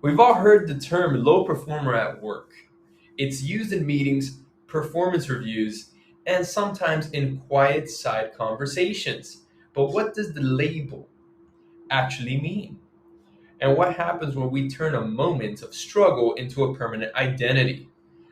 We've all heard the term low performer at work. It's used in meetings, performance reviews, and sometimes in quiet side conversations. But what does the label actually mean? And what happens when we turn a moment of struggle into a permanent identity?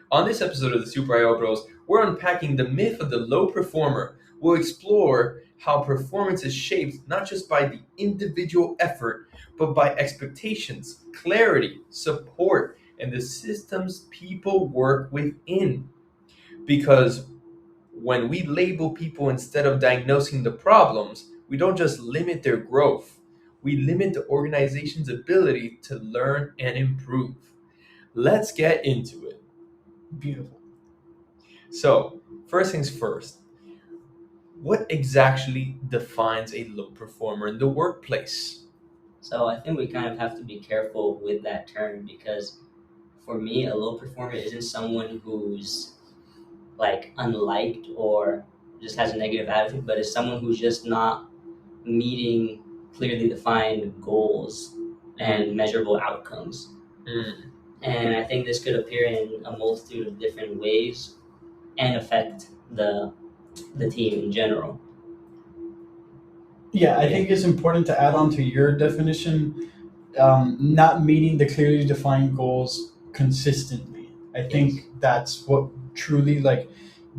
On this episode of the Super IO Bros, we're unpacking the myth of the low performer. We'll explore how performance is shaped not just by the individual effort, but by expectations, clarity, support, and the systems people work within. Because when we label people instead of diagnosing the problems, we don't just limit their growth, we limit the organization's ability to learn and improve. Let's get into it. Beautiful. So, first things first, what exactly defines a low performer in the workplace? So I think we kind of have to be careful with that term because for me, a low performer isn't someone who's like unliked or just has a negative attitude, but is someone who's just not meeting clearly defined goals and measurable outcomes. Mm. And I think this could appear in a multitude of different ways and affect the team in general. Yeah, I think it's important to add on to your definition, not meeting the clearly defined goals consistently. I think that's what truly like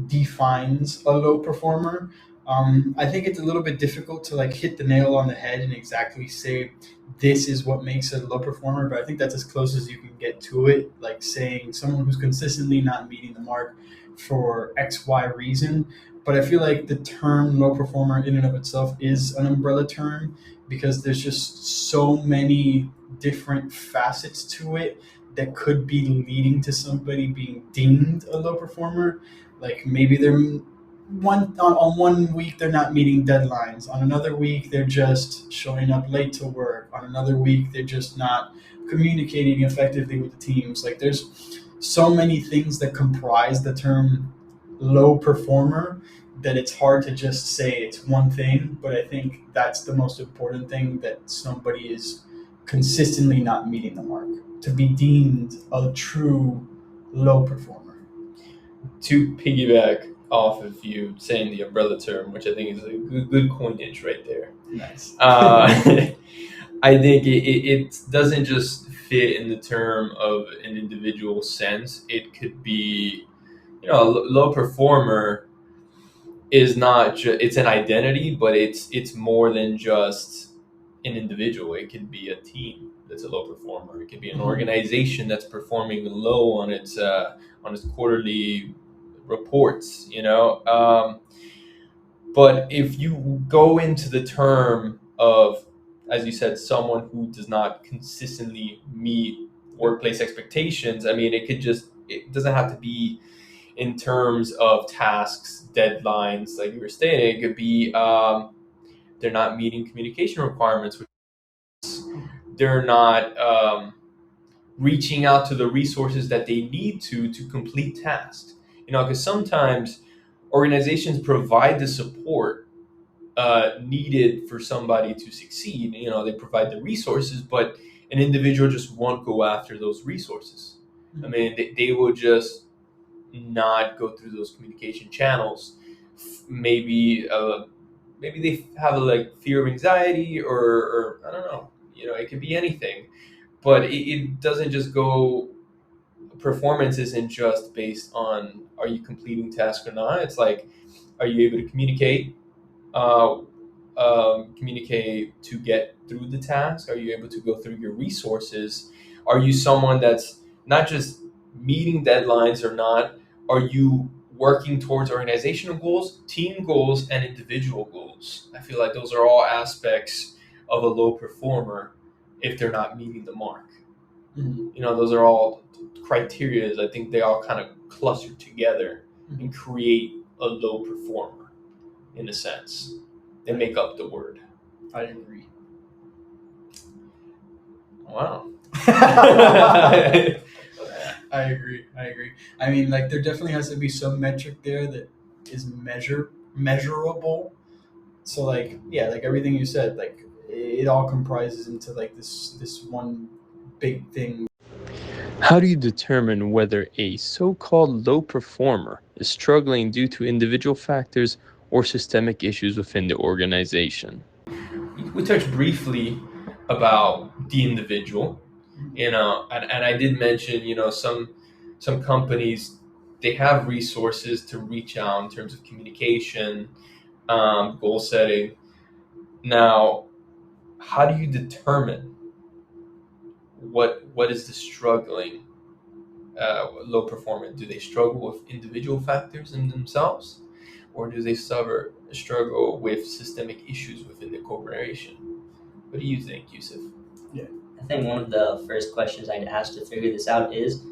defines a low performer. I think it's a little bit difficult to like hit the nail on the head and exactly say this is what makes a low performer, but I think that's as close as you can get to it. Like saying someone who's consistently not meeting the mark for X, Y reason. But I feel like the term low performer in and of itself is an umbrella term because there's just so many different facets to it that could be leading to somebody being deemed a low performer. Like maybe they're on one week they're not meeting deadlines, on another week they're just showing up late to work, on another week they're just not communicating effectively with the teams. Like there's so many things that comprise the term low performer that it's hard to just say it's one thing, but I think that's the most important thing, that somebody is consistently not meeting the mark to be deemed a true low performer. To piggyback off of you saying the umbrella term, which I think is a good coinage right there. Nice. I think it doesn't just fit in the term of an individual sense. It could be, a low performer is not it's an identity, but it's more than just an individual. It could be a team that's a low performer. It could be an organization that's performing low on its quarterly reports. But if you go into the term of, as you said, someone who does not consistently meet workplace expectations, I mean, it doesn't have to be in terms of tasks, deadlines, like you were stating. It could be they're not meeting communication requirements, they're not reaching out to the resources that they need to complete tasks. Because sometimes organizations provide the support needed for somebody to succeed. They provide the resources, but an individual just won't go after those resources. I mean, they will just not go through those communication channels. Maybe maybe they have like fear of anxiety, or I don't know. It could be anything, but it doesn't just go. Performance isn't just based on are you completing tasks or not. It's like, are you able to communicate? Uh, Communicate to get through the task? Are you able to go through your resources? Are you someone that's not just meeting deadlines or not? Are you working towards organizational goals, team goals, and individual goals? I feel like those are all aspects of a low performer if they're not meeting the mark. Those are all criteria. I think they all kind of cluster together and create a low performer in a sense. They make up the word. I agree. Wow. I agree. I mean, like there definitely has to be some metric there that is measurable. So like, yeah, like everything you said, like it all comprises into like this one big thing. How do you determine whether a so-called low performer is struggling due to individual factors or systemic issues within the organization? We touched briefly about the individual, and I did mention, some companies, they have resources to reach out in terms of communication, goal setting. Now, how do you determine what is the struggling low performer? Do they struggle with individual factors in themselves, or do they struggle with systemic issues within the corporation? What do you think, Yusuf? I think one of the first questions I'd ask to figure this out is,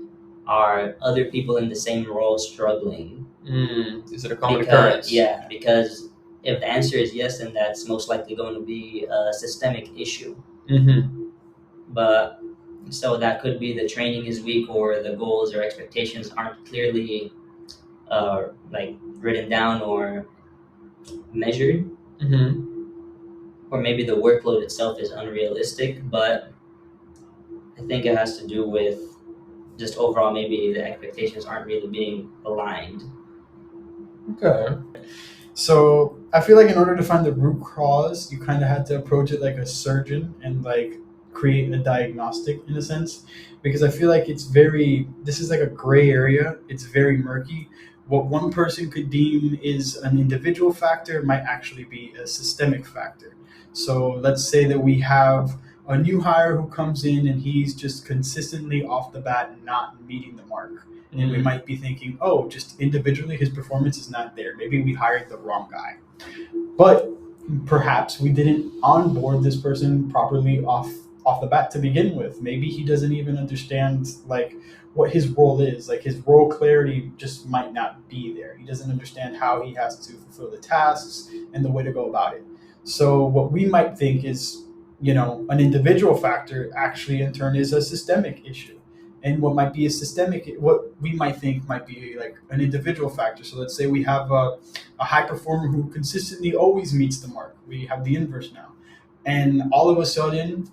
are other people in the same role struggling? Is it a common occurrence? Yeah, because if the answer is yes, then that's most likely going to be a systemic issue. Mm-hmm. But so that could be the training is weak, or the goals or expectations aren't clearly written down or measured, Mm-hmm. or maybe the workload itself is unrealistic. But I think it has to do with just overall, maybe the expectations aren't really being aligned. Okay. So I feel like in order to find the root cause, you kind of had to approach it like a surgeon and like create a diagnostic in a sense, because I feel like this is like a gray area. It's very murky. What one person could deem is an individual factor might actually be a systemic factor. So let's say that we have a new hire who comes in and he's just consistently off the bat not meeting the mark. And we might be thinking, oh, just individually his performance is not there. Maybe we hired the wrong guy. But perhaps we didn't onboard this person properly off the bat to begin with. Maybe he doesn't even understand like what his role is. Like his role clarity just might not be there. He doesn't understand how he has to fulfill the tasks and the way to go about it. So what we might think is, an individual factor actually in turn is a systemic issue. And what we might think might be like an individual factor. So let's say we have a high performer who consistently always meets the mark. We have the inverse now. And all of a sudden,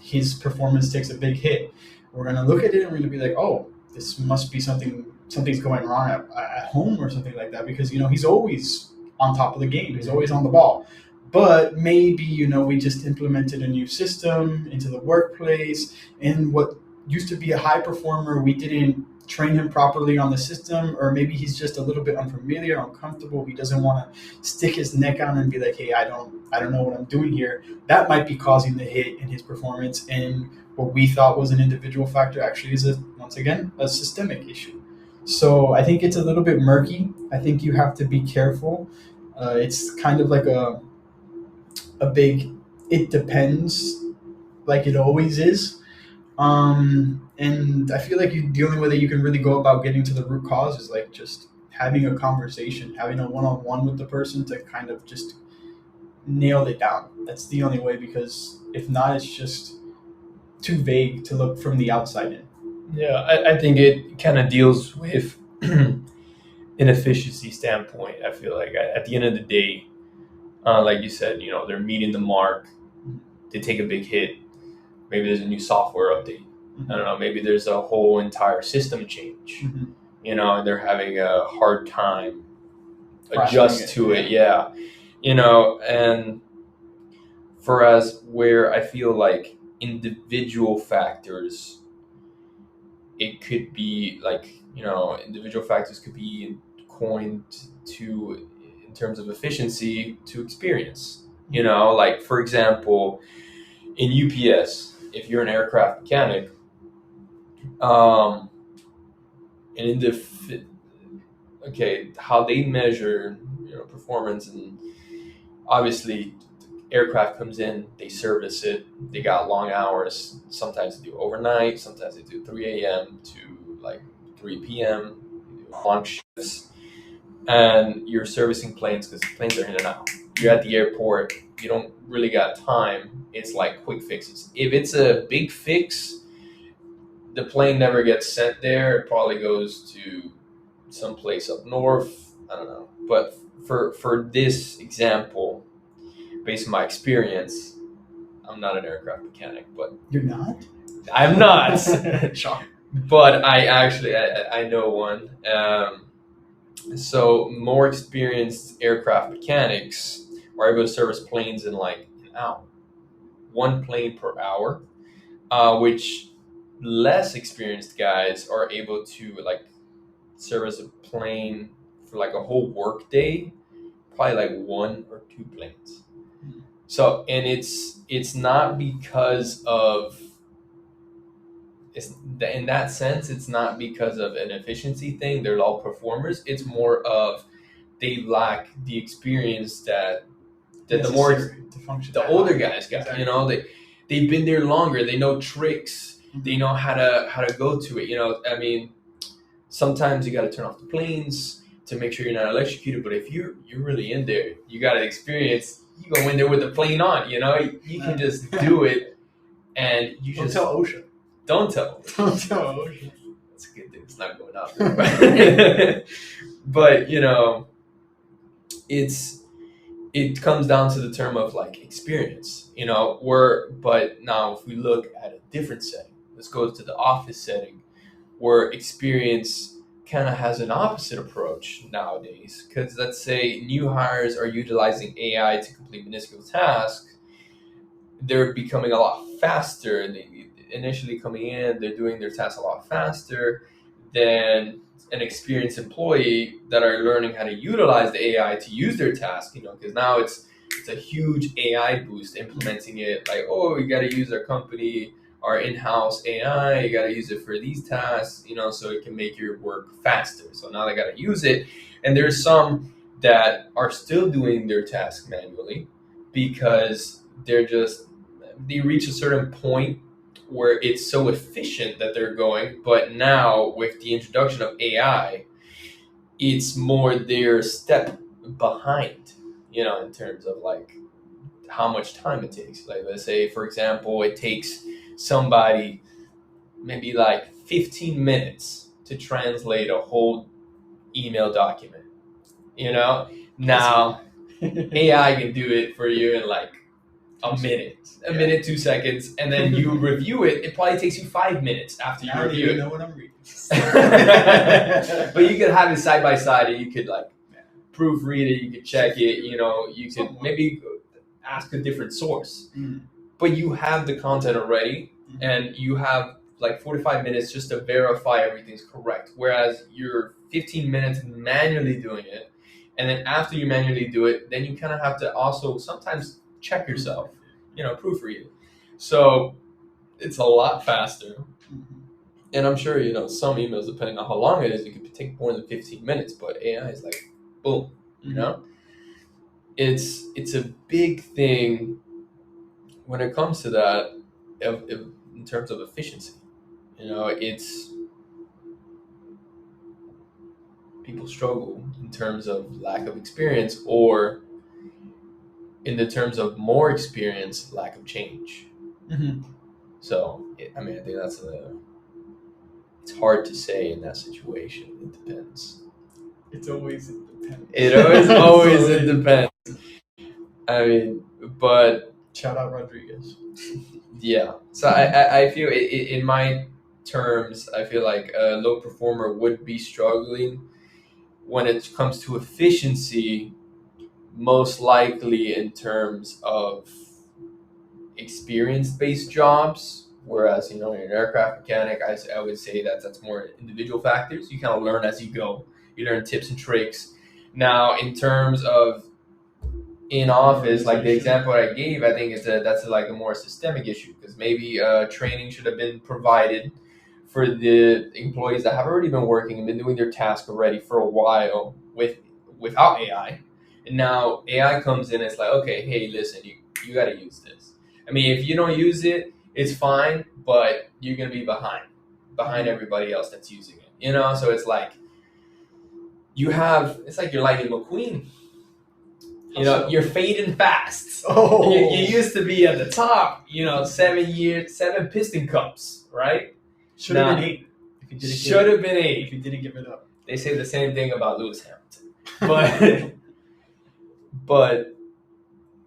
his performance takes a big hit. We're going to look at it and we're going to be like, oh, this must be something's going wrong at home or something like that, because, he's always on top of the game. He's always on the ball. But maybe, we just implemented a new system into the workplace, and what used to be a high performer, we didn't train him properly on the system, or maybe he's just a little bit unfamiliar, uncomfortable. He doesn't want to stick his neck out and be like, hey, I don't know what I'm doing here. That might be causing the hit in his performance, and what we thought was an individual factor actually is once again a systemic issue. So I think it's a little bit murky. I think you have to be careful. It's kind of like a big it depends, like it always is. And I feel like the only way that you can really go about getting to the root cause is like just having a conversation, having a one-on-one with the person to kind of just nail it down. That's the only way, because if not, it's just too vague to look from the outside in. Yeah, I think it kind of deals with an efficiency standpoint. I feel like at the end of the day, like you said, they're meeting the mark. They take a big hit. Maybe there's a new software update. Mm-hmm. I don't know. Maybe there's a whole entire system change. Mm-hmm. And they're having a hard time adjust to it. Yeah. And for us, where I feel like individual factors, it could be like, individual factors could be coined to, in terms of efficiency, to experience. Like, for example, in UPS, if you're an aircraft mechanic, and how they measure, performance, and obviously aircraft comes in, they service it, they got long hours, sometimes they do overnight, sometimes they do 3 a.m. to like 3 p.m., long shifts, and you're servicing planes because planes are in and out. You're at the airport, you don't really got time. It's like quick fixes. If it's a big fix, the plane never gets sent there. It probably goes to someplace up north. I don't know. But for this example, based on my experience, I'm not an aircraft mechanic, but You're not? I'm not. Shock. But I know one. So more experienced aircraft mechanics are able to service planes in like an hour, one plane per hour, which less experienced guys are able to like service a plane for like a whole work day, probably like one or two planes. So, and it's not because of it's in that sense, it's not because of an efficiency thing. They're all performers. It's more of they lack the experience that the more Necessary to function the that older high. guys got. Exactly. You know, they've been there longer. They know tricks. They know how to go to it. You know, I mean, sometimes you got to turn off the planes to make sure you're not electrocuted. But if you're really in there, you got to experience. You go in there with the plane on. You know, you can just do it, and you Don't just tell OSHA. don't tell. Don't tell OSHA. It's a good thing it's not going up. But you know, it comes down to the term of like experience. You know, but now if we look at a different setting, let's go to the office setting, where experience kind of has an opposite approach nowadays. Because let's say new hires are utilizing AI to complete minuscule tasks, they're becoming a lot faster. They initially coming in, they're doing their tasks a lot faster than an experienced employee that are learning how to utilize the AI to use their task. You know, because now it's a huge AI boost implementing it. Like, oh, you got to use our in-house AI. You got to use it for these tasks. You know, so it can make your work faster. So now they got to use it, and there's some that are still doing their task manually because they reach a certain point where it's so efficient that they're going. But now with the introduction of AI, it's more their step behind, you know, in terms of like how much time it takes. Like, let's say, for example, it takes somebody maybe like 15 minutes to translate a whole email document. You know, now AI can do it for you in like a minute, 2 seconds, and then you review it. It probably takes you 5 minutes after you review it. Know what I'm reading. But you could have it side by side, and you could like proofread it. You could check it. You know, you could maybe ask a different source. But you have the content already, and you have like 45 minutes just to verify everything's correct. Whereas you're 15 minutes manually doing it, and then after you manually do it, then you kind of have to also sometimes check yourself, you know, proofread it. So it's a lot faster. And I'm sure, you know, some emails, depending on how long it is, it could take more than 15 minutes, but AI is like, boom, you know? It's a big thing when it comes to that in terms of efficiency. You know, people struggle in terms of lack of experience, or in the terms of more experience, lack of change. So, I mean, I think it's hard to say in that situation. It depends. It's always it depends. It always it depends. I mean, but shout out Rodriguez. Yeah. So I feel in my terms, I feel like a low performer would be struggling when it comes to efficiency, most likely in terms of experience-based jobs. Whereas, you know, you're an aircraft mechanic, I would say that's more individual factors. You kind of learn as you go. You learn tips and tricks. Now, in terms of in office, like the example I gave, I think that's like a more systemic issue, because maybe training should have been provided for the employees that have already been working and been doing their task already for a while without AI. And now AI comes in and it's like, okay, hey, listen, you got to use this. I mean, if you don't use it, it's fine, but you're going to be behind everybody else that's using it. You know, so it's like it's like you're Lightning McQueen. You know, you're fading fast. Oh, you used to be at the top. You know, 7 Piston Cups, right? Should have been 8. Should have been 8 if you didn't give it up. They say the same thing about Lewis Hamilton, but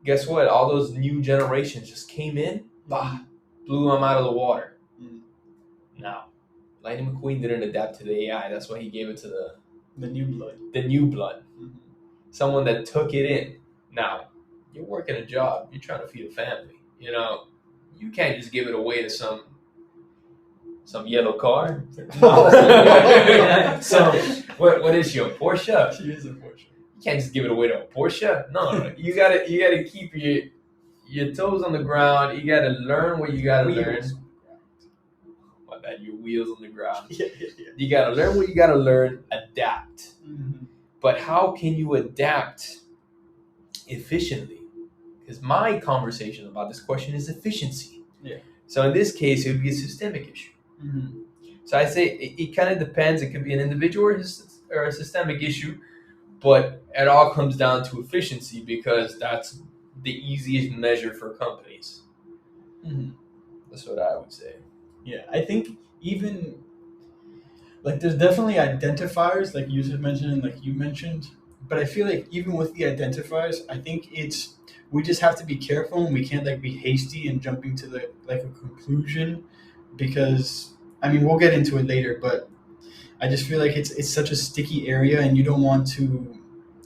guess what? All those new generations just came in, blew them out of the water. Now, Lightning McQueen didn't adapt to the AI. That's why he gave it to The new blood. the new blood, Mhm. someone that took it in. Now, you're working a job. You're trying to feed a family. You know, you can't just give it away to some yellow car. So what is she, a Porsche? She is a Porsche. You can't just give it away to a Porsche. No. You gotta keep your toes on the ground. You gotta learn what you gotta learn. My bad, your wheels on the ground. Yeah. You gotta learn what you gotta learn, adapt. Mm-hmm. But how can you adapt efficiently? Because my conversation about this question is efficiency. Yeah. So in this case, it would be a systemic issue. Mm-hmm. So I say it kind of depends. It could be an individual or a systemic issue, but it all comes down to efficiency because that's the easiest measure for companies. Mm-hmm. That's what I would say. Yeah, I think even like there's definitely identifiers like you just mentioned and like you mentioned, but I feel like even with the identifiers, I think we just have to be careful and we can't like be hasty and jumping to the like a conclusion because I mean we'll get into it later, but I just feel like it's such a sticky area and you don't want to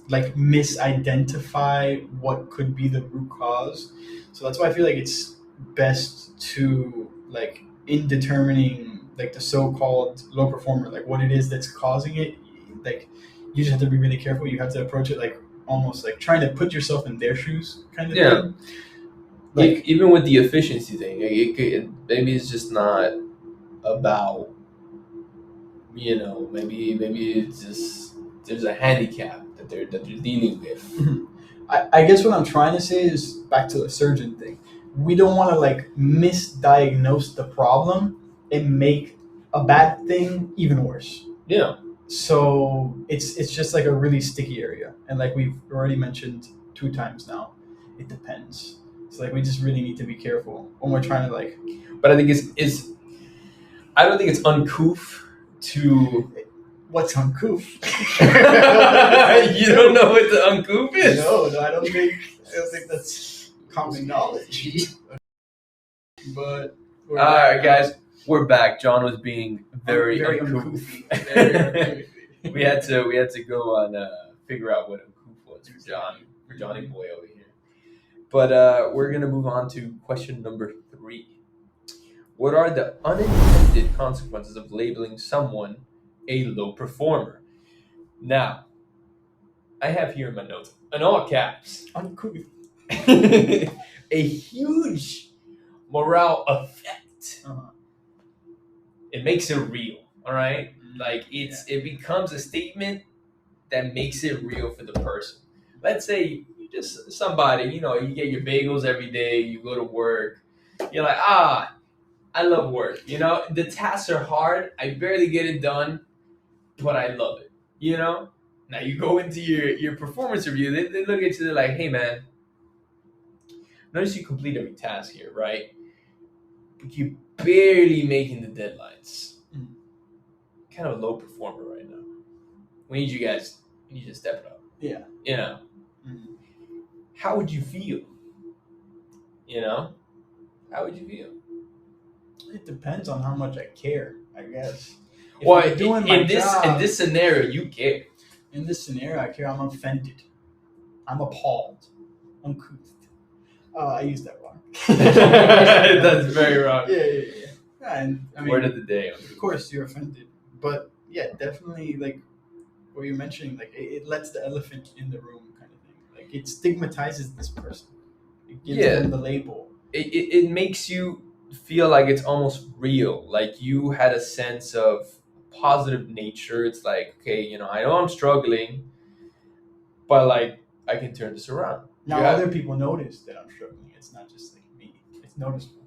like misidentify what could be the root cause. So that's why I feel like it's best to like in determining like the so-called low performer, like what it is that's causing it, like you just have to be really careful. You have to approach it like almost like trying to put yourself in their shoes kind of thing. Like Even with the efficiency thing, maybe it's just not about, maybe it's just there's a handicap that they're dealing with. I guess what I'm trying to say is back to the surgeon thing. We don't want to like misdiagnose the problem and make a bad thing even worse. Yeah. So it's just like a really sticky area, and like we've already mentioned 2 times now, it depends. So like we just really need to be careful when we're trying to like. But I think it's I don't think it's uncouth to. What's uncouth? You don't know what the uncouth is? No, I don't think that's common knowledge. But all right, guys, we're back. John was being very uncouth. Very we had to go on figure out what uncouth was for Johnny boy over here. But we're gonna move on to question number 3. What are the unintended consequences of labeling someone a low performer? Now, I have here in my notes, in all caps, uncouth. a huge morale effect. Uh-huh. It makes it real, all right? Like it becomes a statement that makes it real for the person. Let's say you just somebody, you get your bagels every day, you go to work, you're like, I love work. The tasks are hard. I barely get it done, but I love it. Now you go into your performance review. They look at you. They're like, hey man, notice you complete every task here, right? But you're barely making the deadlines. Mm. Kind of a low performer right now. We need you guys. You need to step it up. Yeah. Mm. How would you feel? How would you feel? It depends on how much I care, I guess. If Well, I'm doing my in job, this scenario, you care. in this scenario, I care. I'm offended. I'm appalled. Uncouth. I used that wrong. That's very wrong. Yeah, and I mean, Word of the day. of course, you're offended, but yeah, definitely like what you're mentioning, like it lets the elephant in the room, kind of thing. Like it stigmatizes this person. It gives them the label. It makes you feel like it's almost real. Like you had a sense of positive nature. It's like, okay, I know I'm struggling, but like I can turn this around. Now other people notice that I'm struggling. It's not just like me. It's noticeable.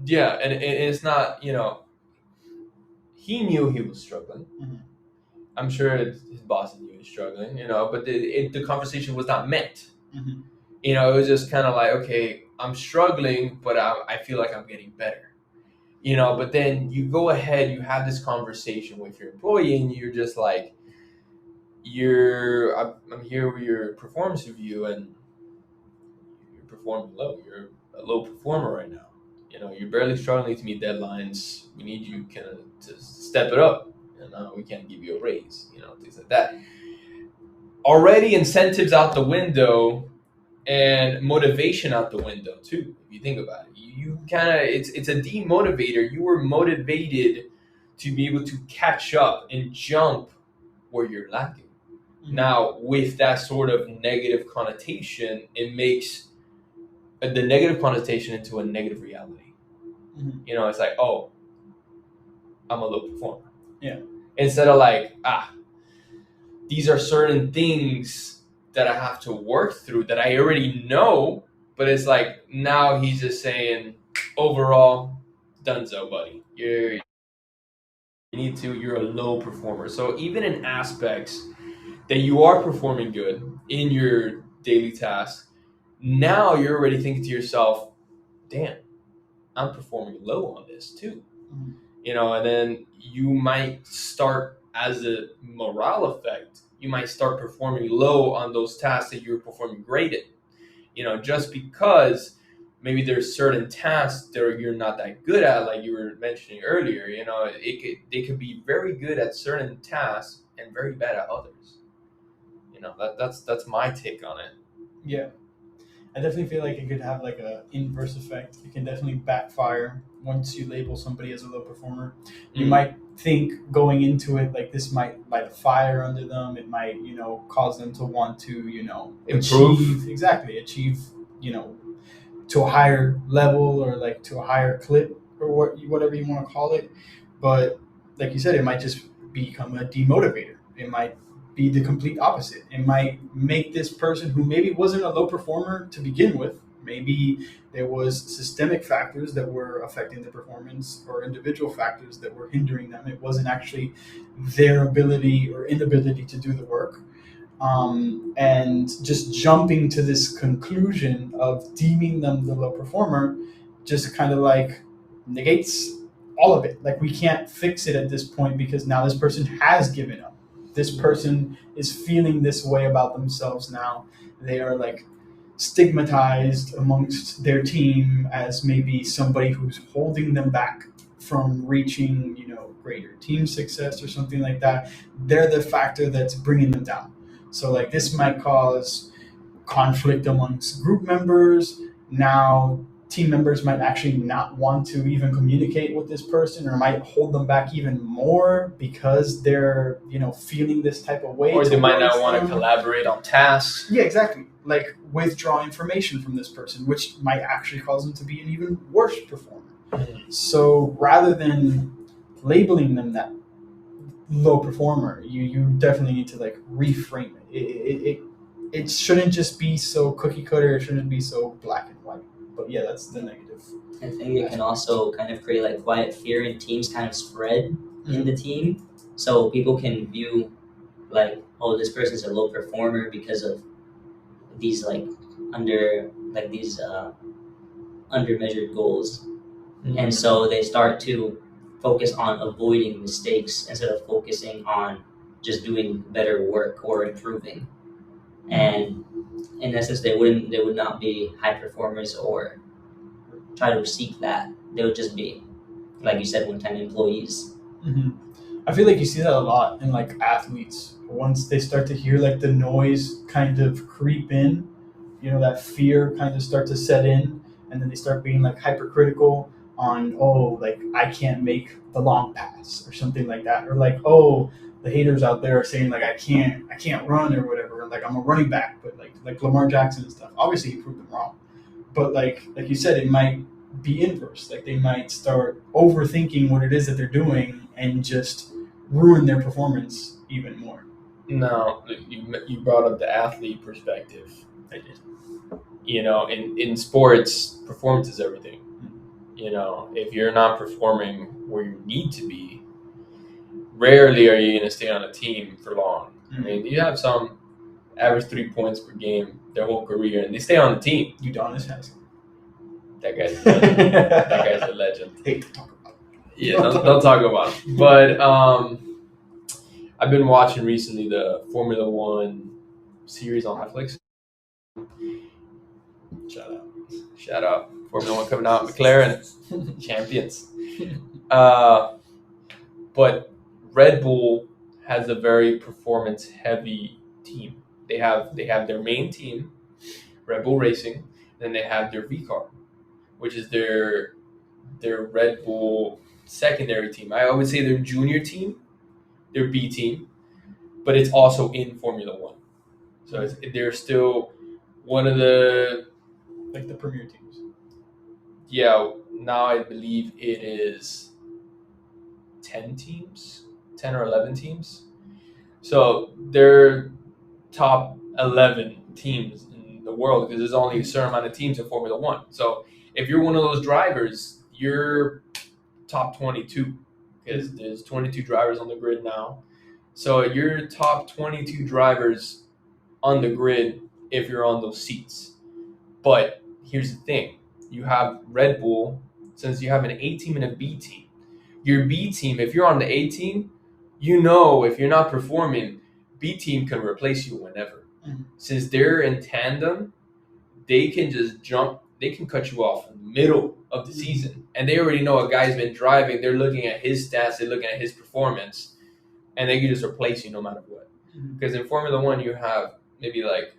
Yeah, and it's not, he knew he was struggling. Mm-hmm. I'm sure his boss knew he was struggling, but the conversation was not meant. Mm-hmm. It was just kind of like, okay, I'm struggling, but I feel like I'm getting better. But then you go ahead, you have this conversation with your employee, and you're just like, I'm here with your performance review, and you're performing low. You're a low performer right now. You're barely struggling to meet deadlines. We need you kind of to step it up. We can't give you a raise. Things like that. Already incentives out the window and motivation out the window too. If you think about it, you kind of it's a demotivator. You were motivated to be able to catch up and jump where you're lacking. Mhm. Now, with that sort of negative connotation, it makes the negative connotation into a negative reality. Mhm. It's like, oh, I'm a low performer. Yeah. Instead of like, these are certain things that I have to work through that I already know, but it's like now he's just saying, overall, dunzo, buddy. You're a low performer. So even in aspects that you are performing good in your daily tasks, now you're already thinking to yourself, damn, I'm performing low on this too. Mhm. And then you might start, as a morale effect, you might start performing low on those tasks that you're performing great in. Just because maybe there's certain tasks that you're not that good at, like you were mentioning earlier. They could be very good at certain tasks and very bad at others. That's my take on it. Yeah. I definitely feel like it could have like a inverse effect. It can definitely backfire once you label somebody as a low performer. You might think going into it like this might light a fire under them. It might, cause them to want to, Improve. achieve, to a higher level or like to a higher clip or whatever you want to call it. But like you said, it might just become a demotivator. It might be the complete opposite. It might make this person who maybe wasn't a low performer to begin with, maybe there was systemic factors that were affecting the performance or individual factors that were hindering them. It wasn't actually their ability or inability to do the work. And just jumping to this conclusion of deeming them the low performer just kind of like negates all of it. Like we can't fix it at this point because now this person has given up. This person is feeling this way about themselves now. They are like stigmatized amongst their team as maybe somebody who's holding them back from reaching, greater team success or something like that. They're the factor that's bringing them down. So like this might cause conflict amongst group members. Now team members might actually not want to even communicate with this person or might hold them back even more because they're, feeling this type of way. Or they might not towards want to them. collaborate on tasks. Yeah, exactly. Like withdraw information from this person, which might actually cause them to be an even worse performer. So rather than labeling them that low performer, you definitely need to like reframe it. It shouldn't just be so cookie cutter. It shouldn't be so black and white. But yeah, that's the negative. I think it can also kind of create like quiet fear in teams kind of spread in the team. So people can view like, oh, this person's a low performer because of these like undermeasured goals. And so they start to focus on avoiding mistakes instead of focusing on just doing better work or improving. And in essence, they would not be high performers or try to seek that. They would just be, like you said, one-time employees. Mm-hmm. I feel like you see that a lot in like athletes. Once they start to hear like the noise kind of creep in, that fear kind of start to set in, and then they start being like hypercritical on, oh, like I can't make the long pass or something like that, or like, oh, the haters out there are saying like I can't run or whatever, like I'm a running back, but like Lamar Jackson and stuff. Obviously, he proved them wrong, but like you said, it might be inverse. Like they might start overthinking what it is that they're doing and just ruin their performance even more. No, you brought up the athlete perspective. I did. In sports, performance is everything. If you're not performing where you need to be, rarely are you going to stay on a team for long. I mean, you have some average 3 points per game their whole career, and they stay on the team. Udonis has. That guy's a legend. That guy's a legend. Hey, talk about it. Yeah, don't talk about it. But I've been watching recently the Formula One series on Netflix. Shout out. Formula One coming out, McLaren, champions. But Red Bull has a very performance heavy team. They have their main team, Red Bull Racing, then they have their V car, which is their Red Bull secondary team. I would say their junior team, their B team, but it's also in Formula One. So they're still one of the Like the premier teams. Yeah, now I believe it is 10 teams, 10 or 11 teams. So they're top 11 teams in the world because there's only a certain amount of teams in Formula One. So if you're one of those drivers, you're top 22 because there's 22 drivers on the grid now. So you're top 22 drivers on the grid if you're on those seats. But here's the thing. You have Red Bull, since you have an A team and a B team. Your B team, if you're on the A team, you know if you're not performing, B team can replace you whenever. Mhm. Since they're in tandem, they can just jump, they can cut you off in the middle of the season. And they already know a guy's been driving, they're looking at his stats, they're looking at his performance, and they can just replace you no matter what. Because in Formula One, you have maybe like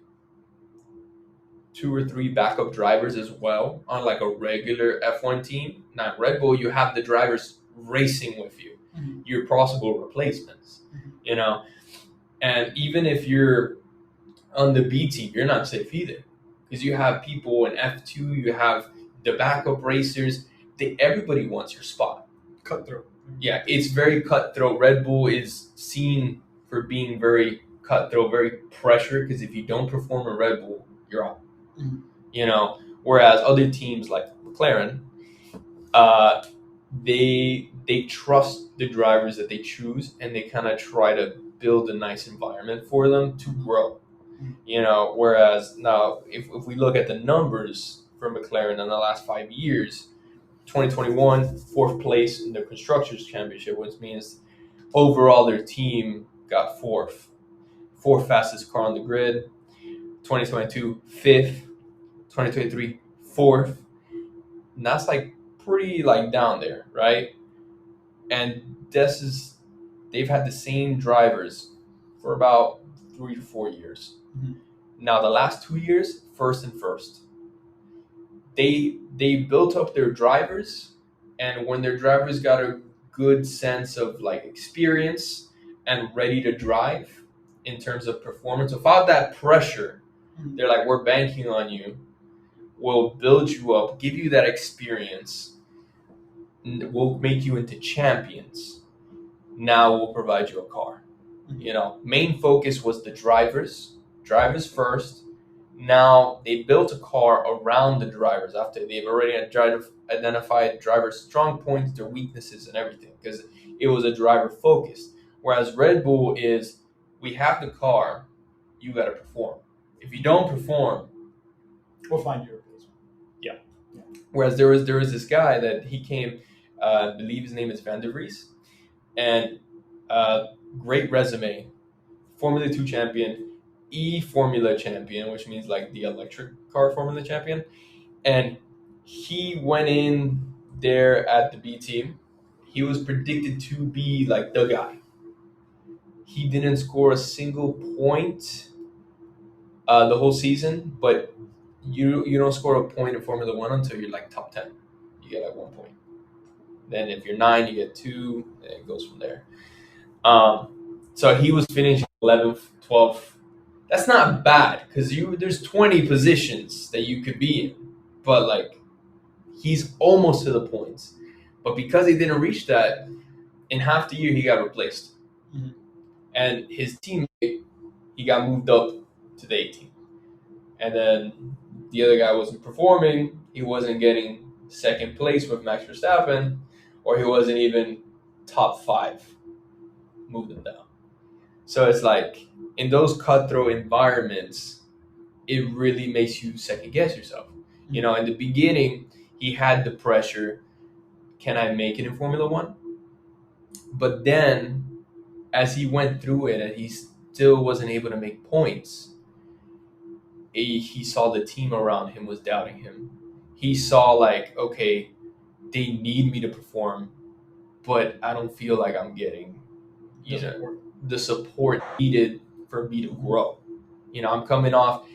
2 or 3 backup drivers as well on like a regular F1 team. Now, Red Bull, you have the drivers racing with you, your possible replacements, you know. And even if you're on the B team, you're not safe either because you have people in F2, you have the backup racers. Everybody wants your spot. Cutthroat. Yeah, it's very cutthroat. Red Bull is seen for being very cutthroat, very pressured because if you don't perform in Red Bull, you're out. You know, whereas other teams like McLaren, they trust the drivers that they choose and they kind of try to build a nice environment for them to grow. You know, whereas now if we look at the numbers for McLaren in the last 5 years, 2021 4th place in the Constructors Championship, which means overall their team got fourth fastest car on the grid. 2022 5th, 2023 4th, and that's like pretty like down there, right? And they've had the same drivers for about 3 to 4 years. Now the last 2 years, first and first, they built up their drivers, and when their drivers got a good sense of like experience and ready to drive in terms of performance without that pressure, they're like, we're banking on you. We'll build you up, give you that experience. We'll make you into champions. Now we'll provide you a car. You know, main focus was the drivers first. Now they built a car around the drivers after they've already identified drivers' strong points, their weaknesses, and everything because it was a driver focused. Whereas Red Bull is, we have the car, you got to perform. If you don't perform, we'll find your replacement. Yeah. Whereas there was this guy that he came, I believe his name is Van der Vries, and great resume, Formula 2 champion, E-Formula champion, which means like the electric car Formula champion. And he went in there at the B team. He was predicted to be like the guy. He didn't score a single point the whole season, but you don't score a point in Formula One until you're like top 10. You get like 1 point. Then if you're 9, you get 2, and it goes from there. So he was finishing 11th, 12th. That's not bad because there's 20 positions that you could be in, but like he's almost to the points. But because he didn't reach that, in half the year he got replaced, and his teammate, he got moved up to the 18, and then the other guy wasn't performing. He wasn't getting second place with Max Verstappen, or he wasn't even top 5. Moved him down. So it's like in those cutthroat environments, it really makes you second guess yourself. You know, in the beginning, he had the pressure, can I make it in Formula One? But then as he went through it and he still wasn't able to make points, he saw the team around him was doubting him. he saw like, okay, they need me to perform, but I don't feel like I'm getting, the support needed for me to grow. I'm coming off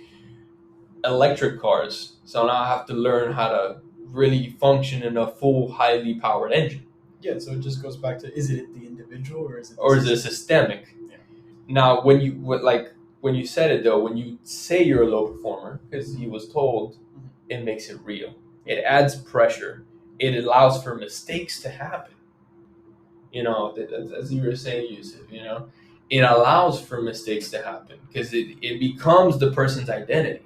electric cars, so now I have to learn how to really function in a full, highly powered engine. Yeah, so it just goes back to, is it the individual or is it systemic? Yeah. Now, when you said it though, when you say you're a low performer, because he was told, it makes it real. It adds pressure. It allows for mistakes to happen. As you were saying, Yusuf, it allows for mistakes to happen because it becomes the person's identity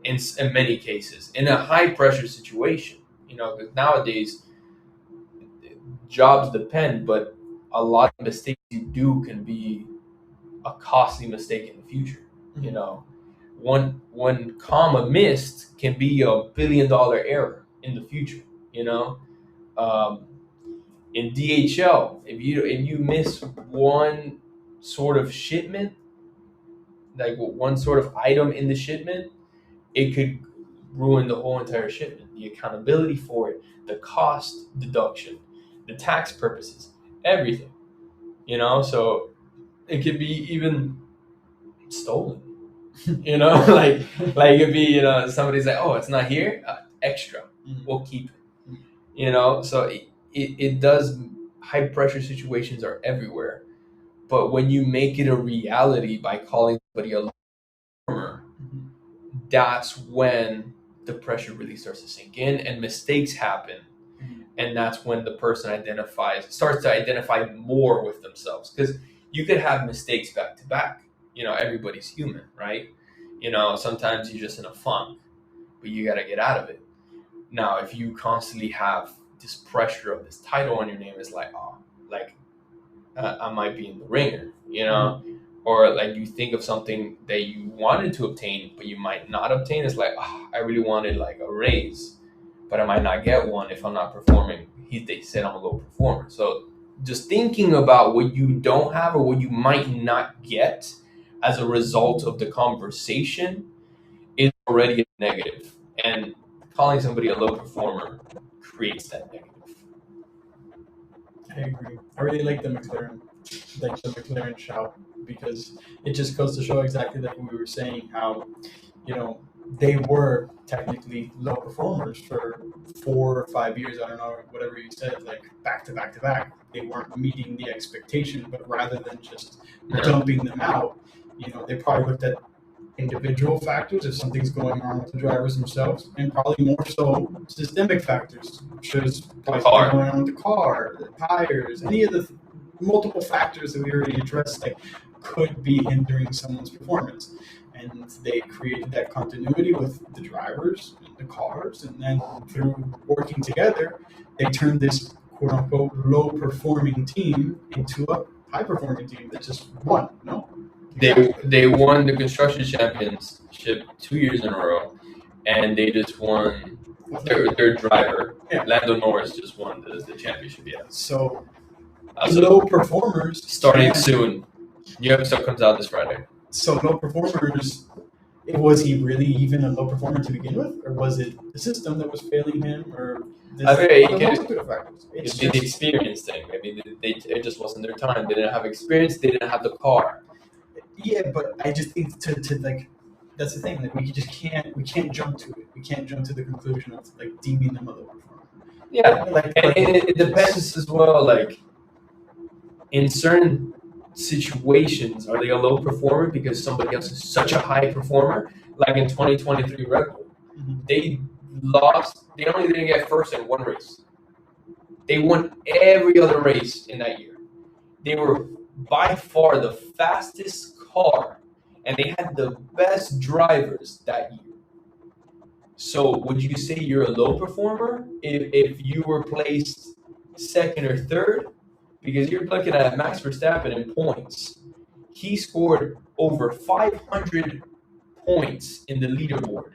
in many cases in a high pressure situation. Because nowadays jobs depend, but a lot of mistakes you do can be a costly mistake in the future. One comma missed can be $1 billion error in the future. In DHL, if you miss one sort of shipment, like one sort of item in the shipment, it could ruin the whole entire shipment. The accountability for it, the cost deduction, the tax purposes, everything. So it could be even stolen. like it could be, somebody's like, oh, it's not here, extra, we'll keep it. So it does. High pressure situations are everywhere, but when you make it a reality by calling somebody a performer, that's when the pressure really starts to sink in and mistakes happen. And that's when the person starts to identify more with themselves, because you could have mistakes back to back. Everybody's human, right? Sometimes you're just in a funk, but you got to get out of it. Now, if you constantly have this pressure of this title on your name, is like, oh, like I might be in the ringer, or like you think of something that you wanted to obtain, but you might not obtain. It's like, oh, I really wanted like a raise, but I might not get one if I'm not performing. They said I'm a low performer. So just thinking about what you don't have or what you might not get as a result of the conversation is already a negative. And calling somebody a low performer creates that negative. I agree. I really like the McLaren shout, because it just goes to show exactly like we were saying, how they were technically low performers for 4 or 5 years. I don't know, whatever you said, like back to back to back. They weren't meeting the expectation, but rather than just dumping them out, they probably looked at individual factors, if something's going on with the drivers themselves, and probably more so systemic factors, such as probably something going on with the car, the tires, any of the multiple factors that we already addressed that could be hindering someone's performance. And they created that continuity with the drivers and the cars, and then through working together, they turned this quote-unquote low-performing team into a high-performing team that just won. No? They won the construction championship 2 years in a row, and they just won. Their driver, Lando Norris, just won the championship. Yeah. So low performers starting soon. New episode comes out this Friday. So low performers. Was he really even a low performer to begin with, or was it the system that was failing him, or multitude of factors? It's the experience thing. I mean, it just wasn't their time. They didn't have experience. They didn't have the car. Yeah, but I just think to like, that's the thing. Like, we can't jump to it. We can't jump to the conclusion of like deeming them a low performer. Yeah, and it depends as well. Like, in certain situations, are they a low performer because somebody else is such a high performer? Like in 2023 Red Bull, they lost. They only didn't get first in one race. They won every other race in that year. They were by far the fastest car, and they had the best drivers that year. So would you say you're a low performer if you were placed second or third? Because you're looking at Max Verstappen in points. He scored over 500 points in the leaderboard.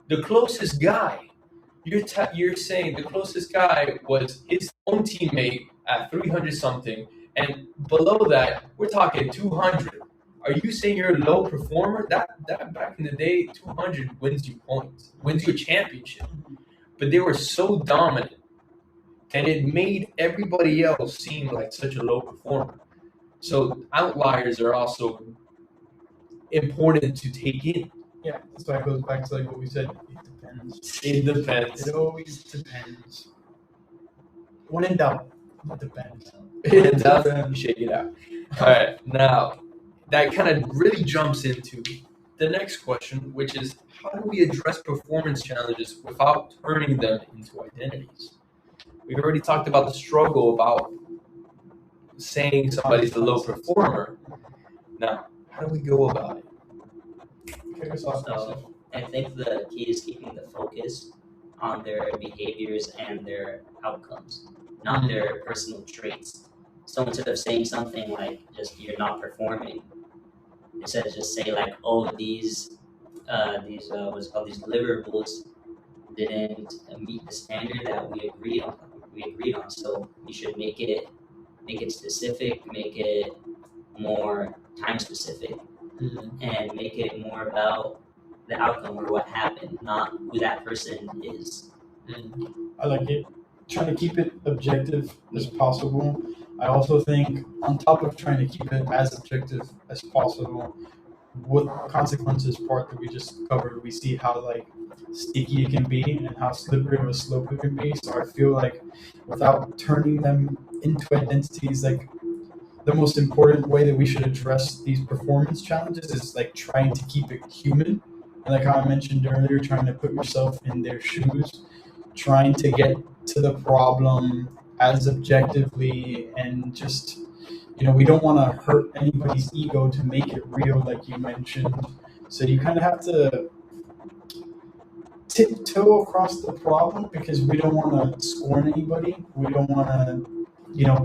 The closest guy, you're saying the closest guy was his own teammate at 300 something, and below that, we're talking 200. Are you saying you're a low performer? That back in the day, 200 wins you points, wins you a championship. but they were so dominant, and it made everybody else seem like such a low performer. So outliers are also important to take in. Yeah, that's why it goes back to like what we said. It depends. It depends. It always depends. When in doubt, it depends. It does. Shake it out. All right, now that kind of really jumps into the next question, which is how do we address performance challenges without turning them into identities? We've already talked about the struggle about saying somebody's a low performer. Now, how do we go about it? So I think the key is keeping the focus on their behaviors and their outcomes, not their personal traits. So instead of saying something like just you're not performing, instead of just say like, oh, these what's called these deliverables didn't meet the standard that we agreed on. So you should make it specific, make it more time specific, and make it more about the outcome or what happened, not who that person is. I like it. Trying to keep it objective as possible. I also think, on top of trying to keep it as objective as possible, with consequences part that we just covered, we see how like sticky it can be and how slippery of a slope it can be. So I feel like without turning them into identities, like the most important way that we should address these performance challenges is like trying to keep it human. And like how I mentioned earlier, trying to put yourself in their shoes, trying to get to the problem as objectively, and just, we don't want to hurt anybody's ego to make it real, like you mentioned. So you kind of have to tiptoe across the problem, because we don't want to scorn anybody. We don't want to,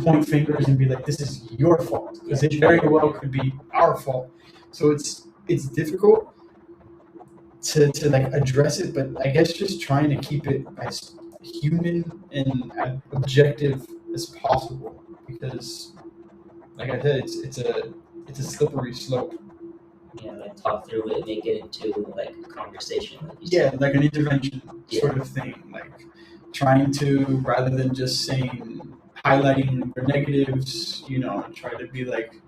point fingers and be like, this is your fault, because it very well could be our fault. So it's difficult to like address it, but I guess just trying to keep it as human and objective as possible, because like I said, it's a slippery slope. Yeah, like talk through it, make it into like a conversation. Like Yeah, like an intervention sort of thing, like trying to, rather than just highlighting their negatives, try to be like,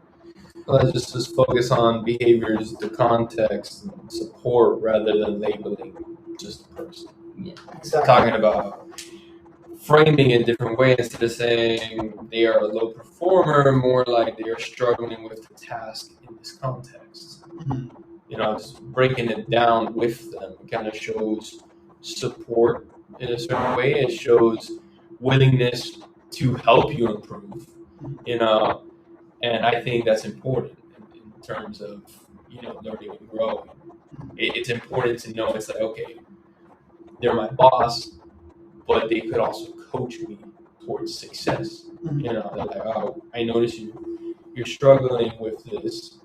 Let's just focus on behaviors, the context, and support rather than labeling just the person. Yeah, exactly. Talking about framing in different ways instead of saying they are a low performer, more like they are struggling with the task in this context. Just breaking it down with them kind of shows support in a certain way. It shows willingness to help you improve, and I think that's important in terms of, learning and growing. It's important to know it's like, okay, they're my boss, but they could also coach me towards success. They're like, oh, I notice you're struggling with this.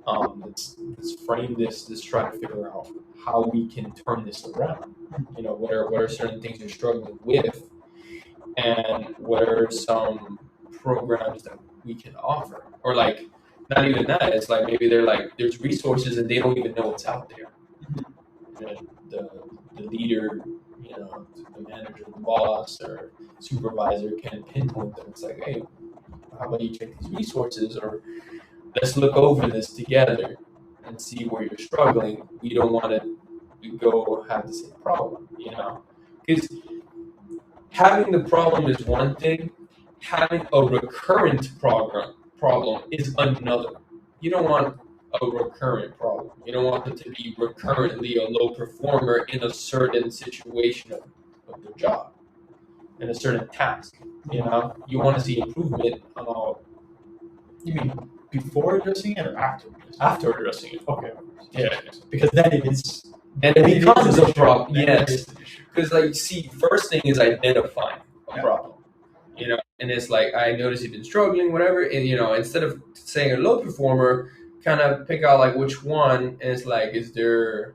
Let's frame this. Let's try to figure out how we can turn this around. What are certain things you're struggling with, and what are some programs that we can offer, or like not even that. It's like maybe they're like there's resources and they don't even know what's out there. And the leader, the manager, the boss, or supervisor can pinpoint them. It's like, hey, how about you check these resources, or let's look over this together and see where you're struggling. We don't want to go have the same problem, because having the problem is one thing. Having a recurrent problem is another. You don't want a recurrent problem. You don't want them to be recurrently a low performer in a certain situation of their job, in a certain task. You want to see improvement on all. You mean before addressing it or after? After addressing it. Okay. Yeah. Because then it is. And it becomes a problem. Yes. Because first thing is identifying a problem. And it's like, I notice you've been struggling, whatever. And, instead of saying a low performer, kind of pick out like which one. And it's like, is there,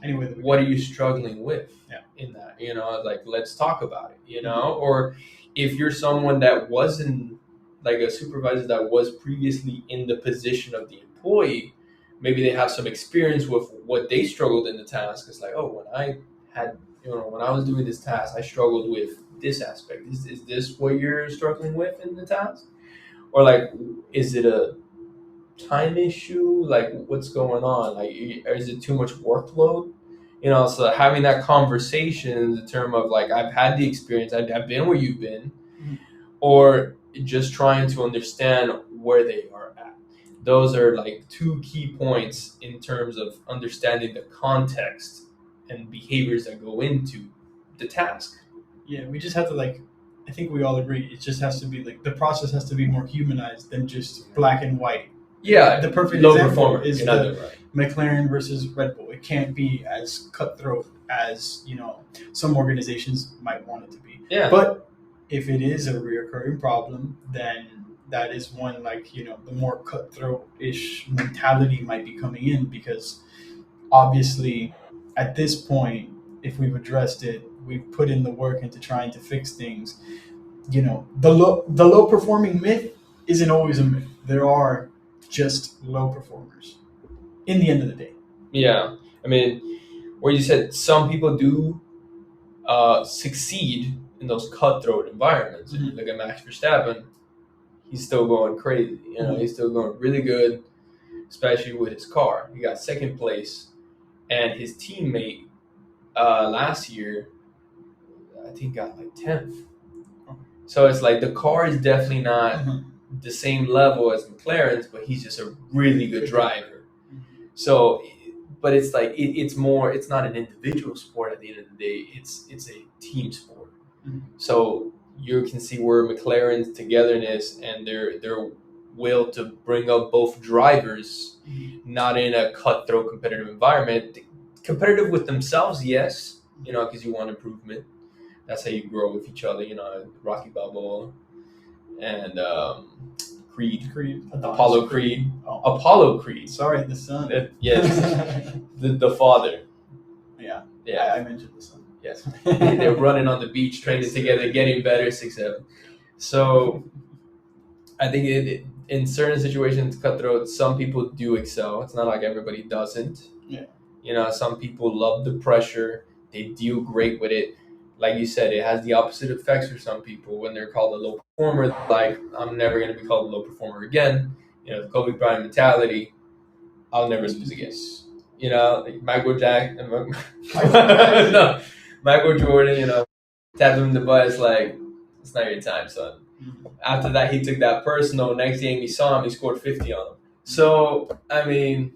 anyway, what are you struggling with in that? Like, let's talk about it, Or if you're someone that wasn't like a supervisor that was previously in the position of the employee, maybe they have some experience with what they struggled in the task. It's like, oh, when I had when I was doing this task, I struggled with this aspect. Is this what you're struggling with in the task? Or like, is it a time issue? Like, what's going on? Like, is it too much workload? So having that conversation in the term of like, I've had the experience, I've been where you've been, or just trying to understand where they are at. Those are like two key points in terms of understanding the context and behaviors that go into the task. Yeah, we just have to like. I think we all agree. It just has to be like the process has to be more humanized than just black and white. Yeah, The perfect low example performer. is You're not the doing right. McLaren versus Red Bull. It can't be as cutthroat as some organizations might want it to be. Yeah. But if it is a reoccurring problem, then that is one the more cutthroat-ish mentality might be coming in, because obviously at this point, if we've addressed it, we've put in the work into trying to fix things. The low performing myth isn't always a myth. There are just low performers in the end of the day. Yeah, I mean, where you said some people do succeed in those cutthroat environments. If you look at Max Verstappen, he's still going crazy. He's still going really good, especially with his car. He got second place, and his teammate last year, I think, got like 10th. So it's like the car is definitely not the same level as McLaren's, but he's just a really good driver. So, but it's like it's not an individual sport at the end of the day. It's a team sport. So you can see where McLaren's togetherness and their will to bring up both drivers, not in a cutthroat competitive environment. Competitive with themselves, yes, because you want improvement. That's how you grow with each other, Rocky Balboa and Creed. Apollo Creed. Oh. Apollo Creed. Sorry, the son. Yes. the father. Yeah. Yeah. I mentioned the son. Yes. They're running on the beach, training together, getting better, 6'7". So I think in certain situations, cutthroat, some people do excel. It's not like everybody doesn't. Yeah. Some people love the pressure. They deal great with it. Like you said, it has the opposite effects for some people. When they're called a low performer, like, I'm never going to be called a low performer again. The Kobe Bryant mentality, I'll never lose again. Like Michael Jordan, tapped him in the butt. It's like, it's not your time, son. After that, he took that personal. Next game he saw him, he scored 50 on him. So, I mean,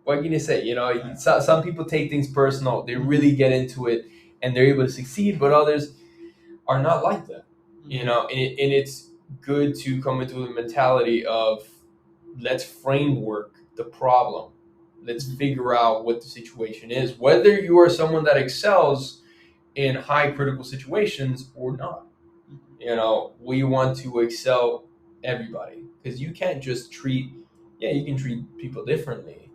what can you say? Some people take things personal. They really get into it, and they're able to succeed, but others are not like that. And it's good to come into the mentality of, let's framework the problem. Let's figure out what the situation is, whether you are someone that excels in high critical situations or not. We want to excel everybody, because you can't just you can treat people differently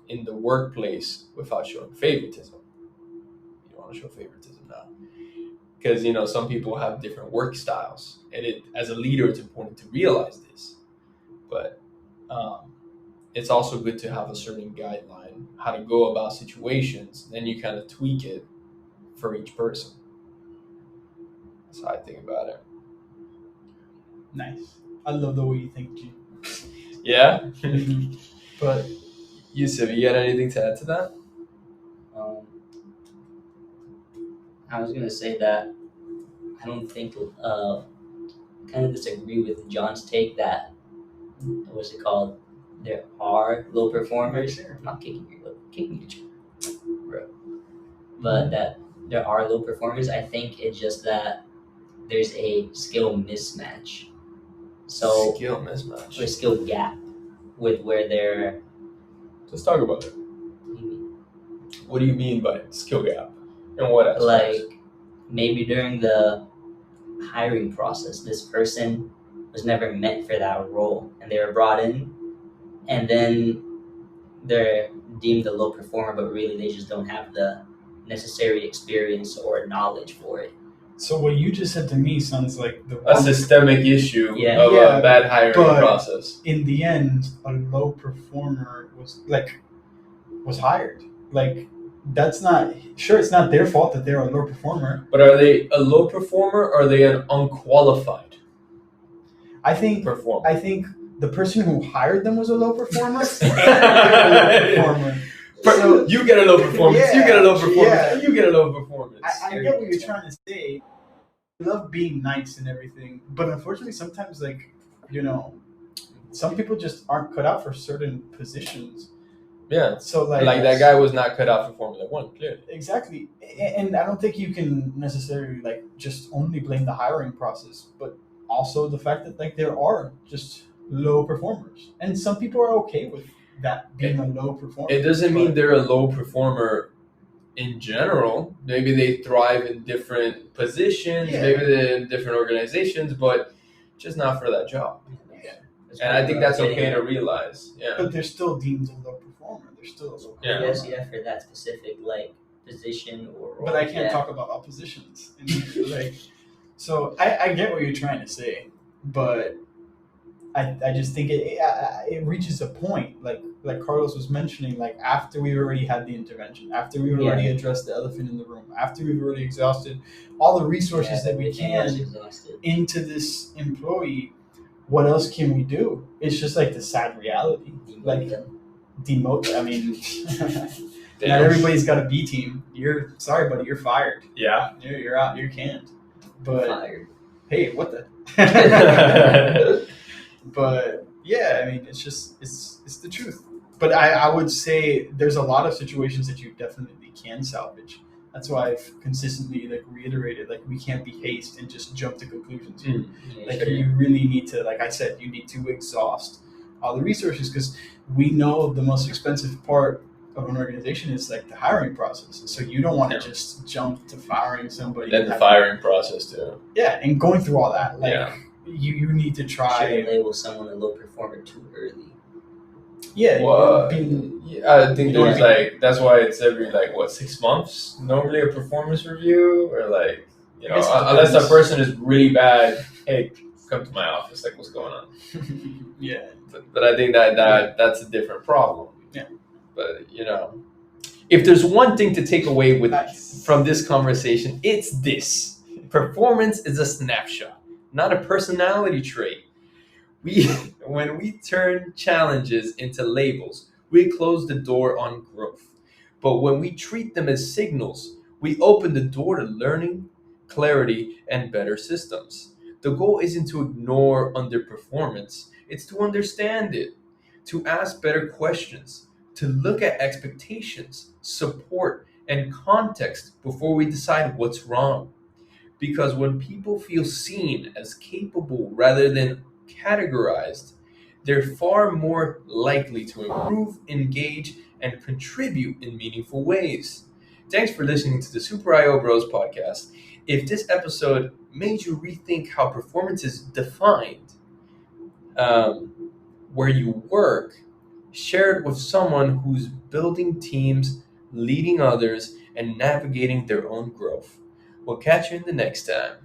in the workplace without showing favoritism. You don't want to show favoritism now, because some people have different work styles, and as a leader, it's important to realize this. But it's also good to have a certain guideline how to go about situations. Then you kind of tweak it for each person. That's how I think about it. Nice. I love the way you think, G. Yeah. But Yusuf, you got anything to add to that? I was gonna say that I don't think kind of disagree with John's take that what's it called? There are low performers. I'm not kicking you, bro. But that there are low performers. I think it's just that there's a skill mismatch. So Skill mismatch. or skill gap with where they're. Let's talk about it. What do you mean by skill gap? And what aspects? Like, maybe during the hiring process, this person was never meant for that role, and they were brought in, and then they're deemed a low performer, but really they just don't have the necessary experience or knowledge for it. So what you just said to me sounds like a systemic issue of Yeah, a bad hiring process. In the end, a low performer was hired. Like, that's not sure. It's not their fault that they're a low performer. But are they a low performer or are they an unqualified I think performer? the person who hired them was a low performer. They're a low performer. So, you get a low performance. Yeah, you get a low performance. yeah. And you get a low performance. I get what you're trying to say. I love being nice and everything, but unfortunately, sometimes some people just aren't cut out for certain positions. Yeah. So Like that guy was not cut out for Formula One, clearly. Exactly, and I don't think you can necessarily just only blame the hiring process, but also the fact that there are just low performers, and some people are okay with that being a low performer. It doesn't mean they're a low performer in general. Maybe they thrive in different positions, maybe they're in different organizations, but just not for that job. Yeah. And I think that's okay to realize. Yeah. But they're still deemed a low performer. They're still a low performer. Yes, for that specific position or role. But I can't talk about oppositions. So I get what you're trying to say, but I just think it reaches a point like Carlos was mentioning, after we've already had the intervention, after we've already addressed the elephant in the room, after we've already exhausted all the resources that we can into this employee, what else can we do? It's just the sad reality. Demote. I mean, not everybody's got a B team. You're sorry, buddy. You're fired. Yeah. You're out. You're canned. But fired. Hey, what the? But yeah, I mean, it's the truth. But I would say there's a lot of situations that you definitely can salvage. That's why I've consistently reiterated we can't be hasty and just jump to conclusions. You really need to, like I said, you need to exhaust all the resources, because we know the most expensive part of an organization is the hiring process. So you don't want to just jump to firing somebody. Then the firing process too. Yeah, and going through all that, you need to try. Shouldn't label someone a low performer too early. Yeah, I think there's that's why it's every 6 months normally a performance review, or unless that person is really bad, hey, come to my office, what's going on? Yeah. But I think that's a different problem. Yeah. But if there's one thing to take away from this conversation, it's this: performance is a snapshot, not a personality trait. When we turn challenges into labels, we close the door on growth. But when we treat them as signals, we open the door to learning, clarity, and better systems. The goal isn't to ignore underperformance, it's to understand it, to ask better questions, to look at expectations, support, and context before we decide what's wrong. Because when people feel seen as capable rather than categorized, they're far more likely to improve, engage, and contribute in meaningful ways. Thanks for listening to the Super IO Bros podcast. If this episode made you rethink how performance is defined, where you work, share it with someone who's building teams, leading others, and navigating their own growth. We'll catch you in the next time.